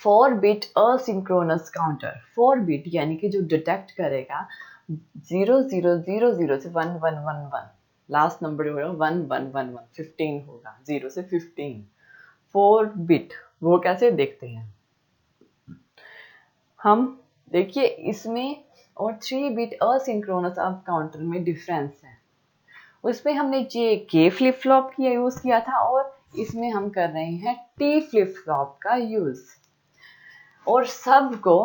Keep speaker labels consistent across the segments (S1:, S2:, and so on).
S1: 4 bit asynchronous counter, 4 bit यानी कि जो डिटेक्ट करेगा 0000 से 1111, लास्ट नंबर होगा 1111, 15 होगा, 0 से 15, 4 बिट। वो कैसे देखते हैं हम, देखिए इसमें और 3 बिट असिंक्रोनस अप काउंटर में डिफरेंस है। उसमें हमने जे के फ्लिप फ्लॉप की यूज किया था और इसमें हम कर रहे हैं टी फ्लिप फ्लॉप का यूज। और सबको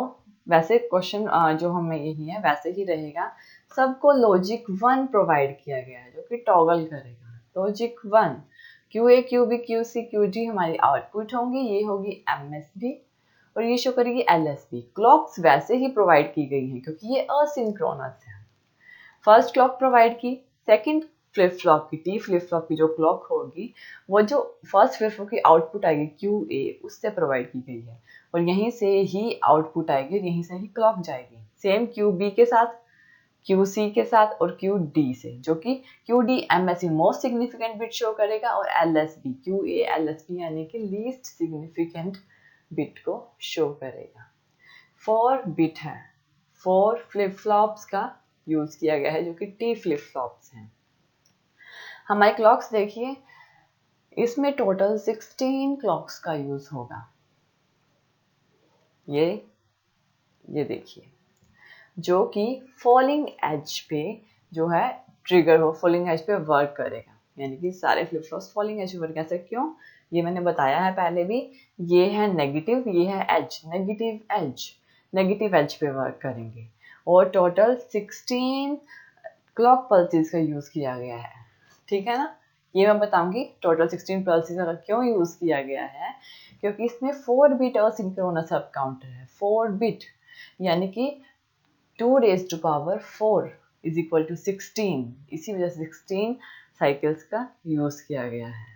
S1: वैसे क्वेश्चन जो हमें यही है वैसे ही रहेगा, सबको लॉजिक 1 प्रोवाइड किया गया है जो कि टॉगल करेगा। Logic 1 Q A Q B Q C Q D हमारी आउटपुट होंगी, ये होगी एमएसबी और ये शो करेगी एलएसबी। क्लॉक्स वैसे ही प्रोवाइड की गई हैं क्योंकि ये असिंक्रोनस है। फर्स्ट क्लॉक प्रोवाइड की, सेकंड फ्लिप फ्लॉप की, टी फ्लिप फ्लॉप की जो क्लॉक होगी वो जो फर्स्ट फ्लिप फ्लॉप की आउटपुट आएगी क्यू ए उससे प्रोवाइड की गई है और यहीं से ही आउटपुट आएगी, यहीं से ही क्लॉक जाएगी। सेम क्यू बी के साथ, क्यू सी के साथ और क्यू डी से, जो कि Q D MSB most significant bit show करेगा और एलएसबी क्यू ए एलएसबी यानी कि लीस्ट सिग्निफिकेंट बिट को शो करेगा। 4 बिट है, 4 फ्लिप फ्लॉप्स का यूज किया गया है जो कि टी फ्लिप फ्लॉप्स हैं। हमारे क्लॉक्स देखिए, इसमें टोटल 16 क्लॉक्स का यूज होगा। ये देखिए जो कि फॉलिंग एज पे जो है ट्रिगर हो, फॉलिंग एज पे वर्क करेगा, यानी कि सारे फ्लिप फ्लॉप्स फॉलिंग एज पे वर्क। ऐसे क्यों, ये मैंने बताया है पहले भी, ये है नेगेटिव, ये है एज, नेगेटिव एज पे वर्क करेंगे। और टोटल 16 क्लॉक पल्सेस का यूज किया गया है, ठीक है ना। ये मैं बताऊंगी टोटल 16 पल्सेस का क्यों यूज किया गया है, क्योंकि इसमें 4 बिट असिंक्रोनस अप काउंटर है। 4 बिट यानी कि 2 raised to power 4 is equal to 16, इसी वजह से 16 साइकिल्स का यूज किया गया है।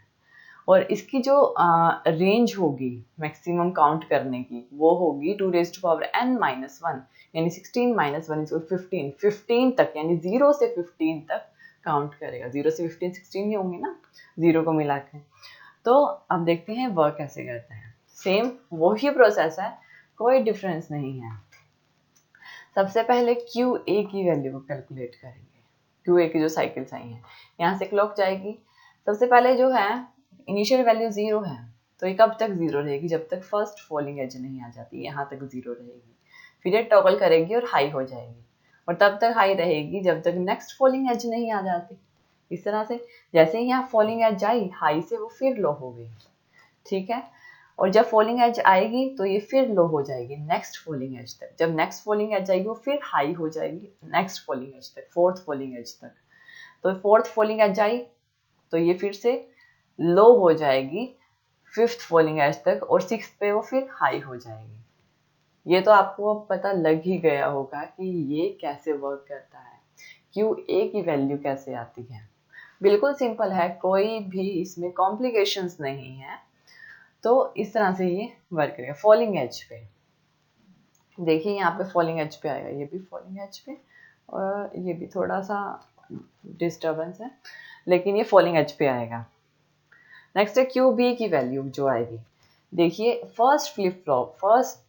S1: और इसकी जो रेंज होगी मैक्सिमम काउंट करने की वो होगी 2 raised to power n-1, यानी 16 - 1 is 15, 15 तक, यानी 0 से 15 तक काउंट करेगा। 0 से 15 16 ही होंगे ना, 0 को मिला के। तो अब देखते हैं वर्क कैसे करता है। सेम वही प्रोसेस है, कोई डिफरेंस नहीं है। सबसे पहले क्यू ए की वैल्यू को कैलकुलेट करेंगे। क्यू ए की जो साइकिल्स आई हैं, यहाँ से क्लॉक जाएगी। सबसे पहले जो है इनिशियल वैल्यू 0 है, तो ये कब तक 0 रहेगी, जब तक फर्स्ट फॉलिंग एज नहीं आ जाती, यहाँ तक 0 रहेगी। फिर ये टॉगल करेगी और हाई हो जाएगी, और तब तक हाई रहेगी जब तक नेक्स्ट फॉलिंग एज नहीं आ जाती। इस तरह से जैसे ही यहाँ फॉलिंग एज आई हाई से, वो फिर लो हो गई, ठीक है। और जब फॉलिंग एज आएगी तो ये फिर लो हो जाएगी नेक्स्ट फॉलिंग एज तक। जब नेक्स्ट फॉलिंग एज आएगी वो फिर हाई हो जाएगी नेक्स्ट फॉलिंग एज तक, फोर्थ फॉलिंग एज तक। तो फोर्थ फॉलिंग एज आई तो ये फिर से लो हो जाएगी फिफ्थ फॉलिंग एज तक, और सिक्स्थ पे वो फिर हाई हो जाएगी। ये तो आपको अब पता लग ही गया होगा कि ये कैसे वर्क करता है, क्यू ए की वैल्यू कैसे आती है। बिल्कुल सिंपल है, कोई भी इसमें कॉम्प्लिकेशंस नहीं है। तो इस तरह से ये वर्क करेगा। फॉलिंग एज पे देखिए, यहाँ पे फॉलिंग एज पे आएगा, ये भी फॉलिंग एज पे और ये भी थोड़ा सा डिस्टर्बेंस है, लेकिन ये फॉलिंग एज पे आएगा। नेक्स्ट है क्यू बी की वैल्यू जो आएगी। देखिए फर्स्ट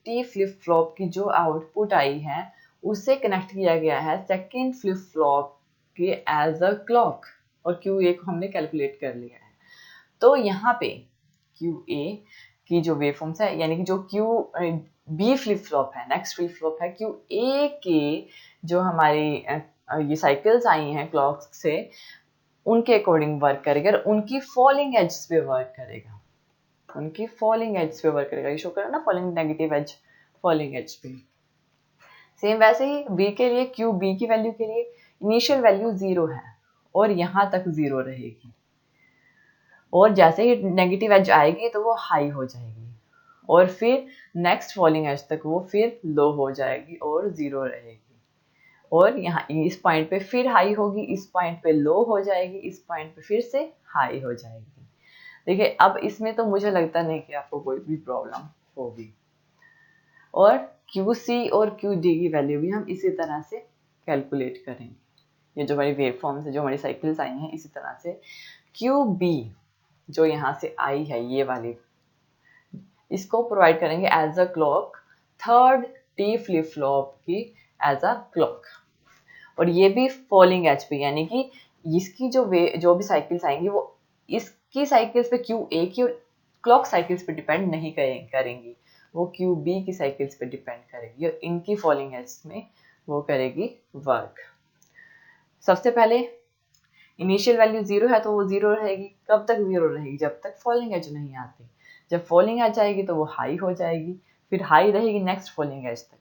S1: टी फ्लिप फ्लॉप की जो आउटपुट आई है उससे कनेक्ट किया गया है सेकेंड फ्लिप फ्लॉप के एज अ क्लॉक, और क्यू ए को हमने कैलकुलेट कर लिया है। तो यहाँ पे क्यू ए की जो वेवफॉर्म्स है, यानी कि जो क्यू बी फ्लिप फ्लॉप है, नेक्स्ट फ्लिप फ्लॉप है, क्यू ए के जो हमारी ये साइकिल्स आई हैं क्लॉक से, उनके अकॉर्डिंग वर्क करेगा और उनकी फॉलिंग एज पे वर्क करेगा, उनकी फॉलिंग एज पे वर्क करेगा। ये शो करेगा ना falling negative edge, falling edge पे। सेम वैसे ही बी के लिए, क्यू बी की वैल्यू के लिए इनिशियल वैल्यू 0 है और यहाँ तक 0 रहेगी, और जैसे ही नेगेटिव एज आएगी तो वो हाई हो जाएगी, और फिर नेक्स्ट फॉलिंग एज तक वो फिर लो हो जाएगी और 0 रहेगी, और यहाँ इस पॉइंट पे फिर हाई होगी, इस पॉइंट पे लो हो जाएगी, इस पॉइंट पे फिर से हाई हो जाएगी। देखिए अब इसमें तो मुझे लगता नहीं कि आपको कोई भी प्रॉब्लम होगी। और क्यू सी और क्यू डी की वैल्यू भी हम इसी तरह से कैलकुलेट करेंगे। ये जो हमारी वेव फॉर्म्स है, जो हमारी साइकिल्स आई हैं, इसी तरह से क्यू बी जो यहाँ से आई है, ये वाली इसको प्रोवाइड करेंगे as a clock third T flip flop की एज अ क्लॉक। और ये भी फॉलिंग एज पे, यानी कि इसकी जो भी साइकिल्स आएंगी वो इसकी साइकिल्स पे क्यू ए की क्लॉक साइकिल्स पे डिपेंड नहीं करेंगी, वो क्यू बी की साइकिल्स पे डिपेंड करेगी और इनकी फॉलिंग एज में वो करेगी वर्क। सबसे पहले इनिशियल वैल्यू 0 है तो वो 0 रहेगी। कब तक 0 रहेगी? जब तक फॉलिंग एज नहीं आती। जब फॉलिंग एज आएगी तो वो हाई हो जाएगी, फिर हाई रहेगी नेक्स्ट फॉलिंग एज तक।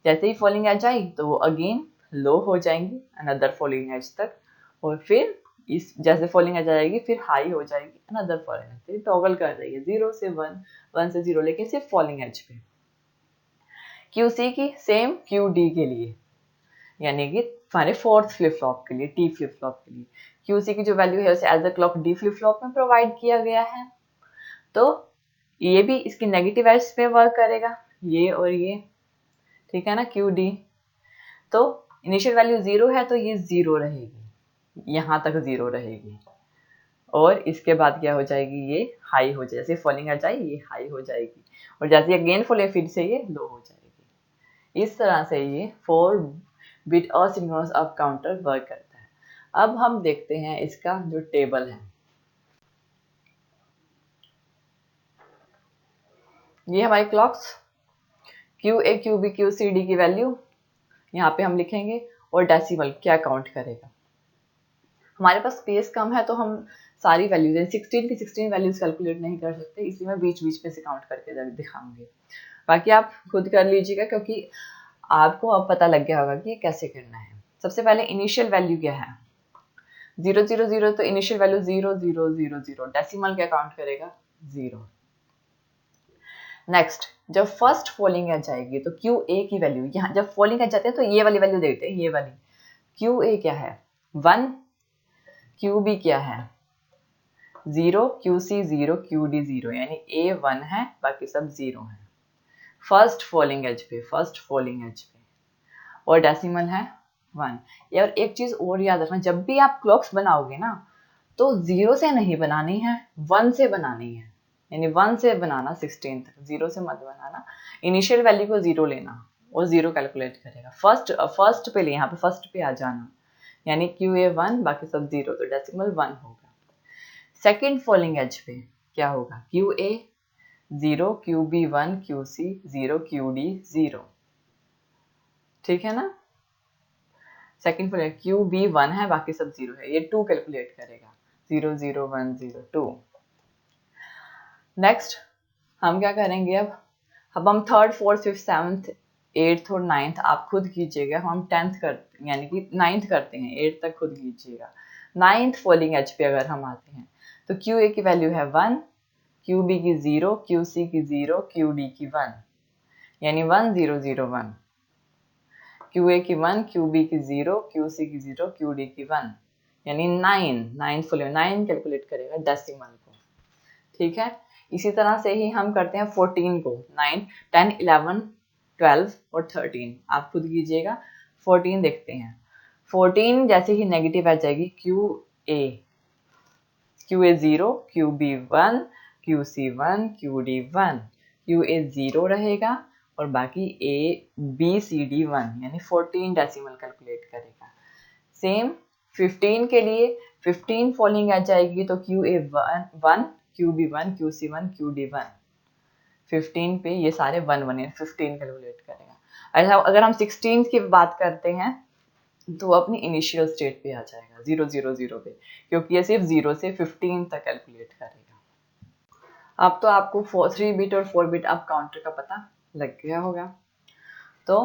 S1: जैसे ही फॉलिंग एज आई तो वो अगेन लो हो जाएंगी अनदर फॉलिंग एज तक, और फिर इस जैसे फॉलिंग एज आएगी फिर हाई हो जाएगी अनदर फॉलिंग एज तक। टॉगल कर रही है 0 से 1, 1 से 0, लेकिन सिर्फ फॉलिंग एज पे। क्यू सी की सेम क्यू डी के लिए, यानी कि हमारे फोर्थ फ्लिप फ्लॉप के लिए, टी फ्लिप फ्लॉप के लिए क्यू सी की जो वैल्यू है उसे as a clock D flip flop में प्रोवाइड किया गया है। तो ये भी इसकी नेगेटिव एज पे वर्क करेगा, ये और ये, ठीक है ना, क्यू डी। तो इनिशियल वैल्यू 0 है तो ये 0 रहेगी, यहाँ तक 0 रहेगी, और इसके बाद क्या हो जाएगी, ये हाई हो जाएगी। जैसे फॉलिंग आ जाए ये हाई हो जाएगी, और जैसे अगेन फॉले फिर से ये लो हो जाएगी। इस तरह से ये 4 bit asynchronous up counter work करता है। अब हम देखते हैं इसका जो टेबल है। ये हमारी clocks Q A Q B Q C D की वैल्यू यहाँ पे हम लिखेंगे, और डेसिमल क्या काउंट करेगा। हमारे पास स्पेस कम है तो हम सारी वैल्यूज 16 की 16 वैल्यूज कैलकुलेट नहीं कर सकते, इसलिए मैं बीच बीच में से काउंट करके दिखाऊंगी। बाकी आप खुद कर लीजिएगा, क्योंकि आपको अब पता लग गया होगा कि ये कैसे करना है। सबसे पहले इनिशियल वैल्यू क्या है, 0 0 0, तो इनिशियल वैल्यू 0 0 0 0, डेसिमल क्या काउंट करेगा, 0। नेक्स्ट, जब फर्स्ट फॉलिंग एज आएगी तो क्यू ए की वैल्यू, यहाँ जब फॉलिंग एज जाते हैं तो ये वाली वैल्यू देखते हैं, ये वाली क्यू ए क्या है 1, क्यू बी क्या है 0, क्यू सी 0, क्यू डी 0, यानी ए 1 है बाकी सब 0 है फर्स्ट फॉलिंग एज पे, फर्स्ट फॉलिंग एज पे, और डेसिमल है 1। और एक चीज और याद रखना, जब भी आप क्लॉक्स बनाओगे ना तो 0 से नहीं बनानी है, 1 से बनानी है, यानी 1 से बनाना 16 तक, 0 से मत बनाना। इनिशियल वैल्यू को 0 लेना और 0 कैलकुलेट करेगा। फर्स्ट पे ले, यहाँ पे फर्स्ट पे आ जाना, यानी क्यू ए 1 बाकी सब 0, तो डेसिमल 1 होगा। सेकेंड फॉलिंग एज पे क्या होगा, Q A 0, Q B 1, Q C 0, Q D 0, ठीक है ना। सेकेंड फॉलिंग क्यू बी 1 है बाकी सब 0 है, ये 2 कैलकुलेट करेगा, 0 0 1 0 2। नेक्स्ट हम क्या करेंगे, अब हम third fourth fifth seventh eighth और नाइन्थ आप खुद कीजिएगा, हम 10th करते यानी कि 9th करते हैं, 8th तक खुद कीजिएगा। 9th फॉलिंग एज पे अगर हम आते हैं तो क्यू ए की वैल्यू है 1, क्यू बी की 0, क्यू सी की 0, क्यू डी की 1, यानी 1 0 0 1। क्यू ए की 1, क्यू बी की 0, क्यू सी की 0, क्यू डी की 1, यानी 9 फॉलिंग 9 कैलकुलेट करेगा डेसिमल को, ठीक है। इसी तरह से ही हम करते हैं 14 को, 9 10 11 12 और 13 आप खुद कीजिएगा। 14 देखते हैं, 14 जैसे ही नेगेटिव आ जाएगी Q A 0, Q B 1, Q C 1, Q D 1, Q A 0 रहेगा और बाकी ए बी सी डी 1, यानी 14 डेसिमल कैलकुलेट करेगा। सेम 15 के लिए 15 फॉलिंग आ जाएगी तो Q A 1, Q B 1, Q C 1, Q D 1, 15 पे ये सारे 1 1 यानी 15 कैलकुलेट करेगा। ऐसा अगर हम 16 की बात करते हैं तो वो अपनी इनिशियल स्टेट पे आ जाएगा 0 0 0 पे, क्योंकि ये सिर्फ 0 से 15 तक कैलकुलेट करेगा। अब तो आपको 3 बिट और 4 बिट अब काउंटर का पता लग गया होगा। तो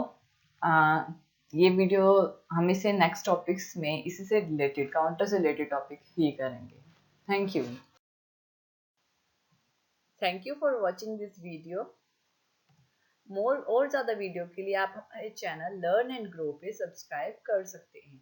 S1: ये वीडियो हम इसे नेक्स्ट टॉपिक्स में इसी से रिलेटेड, काउंटर से रिलेटेड टॉपिक ही करेंगे। Thank you. Thank you for watching this video. More और ज़्यादा वीडियो के लिए आप हमारे चैनल लर्न एंड ग्रो पे सब्सक्राइब कर सकते हैं।